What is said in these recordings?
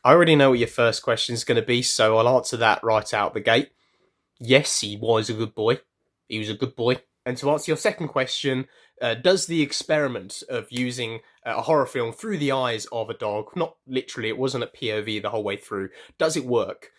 I already know what your first question is going to be, so I'll answer that right out the gate. Yes, he was a good boy. He was a good boy. And to answer your second question, does the experiment of using a horror film through the eyes of a dog, not literally, it wasn't a POV the whole way through, does it work?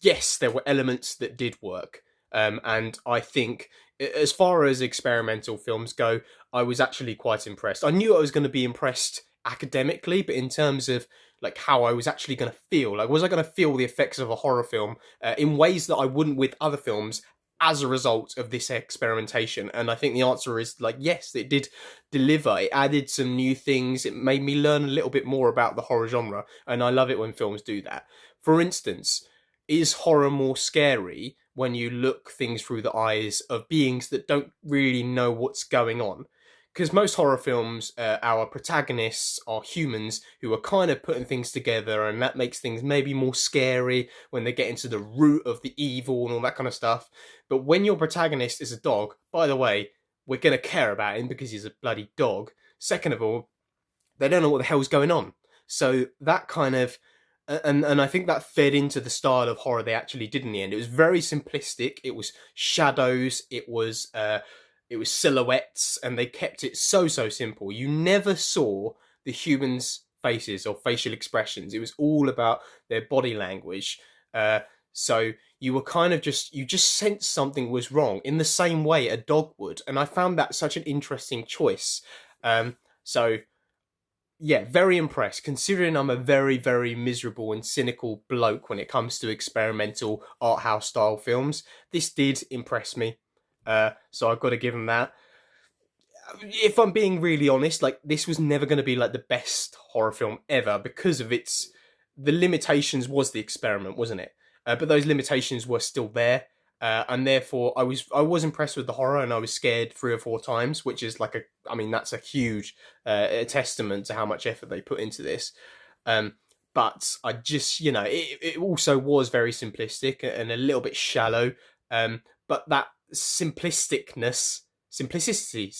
Yes, there were elements that did work. And I think, as far as experimental films go, I was actually quite impressed. I knew I was going to be impressed academically, but in terms of like how I was actually going to feel, like was I going to feel the effects of a horror film in ways that I wouldn't with other films as a result of this experimentation? And I think the answer is like yes, it did deliver. It added some new things. It made me learn a little bit more about the horror genre, and I love it when films do that. For instance, is horror more scary when you look things through the eyes of beings that don't really know what's going on? Because most horror films, our protagonists are humans who are kind of putting things together, and that makes things maybe more scary when they get into the root of the evil and all that kind of stuff. But when your protagonist is a dog, by the way, we're going to care about him because he's a bloody dog. Second of all, they don't know what the hell's going on. So that kind of and I think that fed into the style of horror they actually did in the end. It was very simplistic. It was shadows. It was silhouettes, and they kept it so simple. You never saw the humans' faces or facial expressions. It was all about their body language. So you were kind of just sensed something was wrong in the same way a dog would, and I found that such an interesting choice. So yeah, very impressed. Considering I'm a very miserable and cynical bloke when it comes to experimental art house style films, this did impress me. So I've got to give him that. If I'm being really honest, like this was never going to be like the best horror film ever because of its the limitations was the experiment, wasn't it? But those limitations were still there, and therefore I was impressed with the horror, and I was scared 3 or 4 times, which is like I mean that's a huge testament to how much effort they put into this. Um, but I just it also was very simplistic and a little bit shallow. But that simplisticness, simplicity.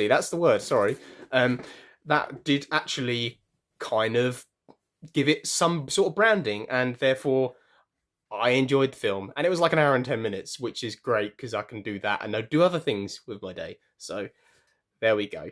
That's the word. Sorry. Um, that did actually kind of give it some sort of branding, and therefore I enjoyed the film. And it was like an hour and 10 minutes, which is great because I can do that and I do other things with my day. So there we go.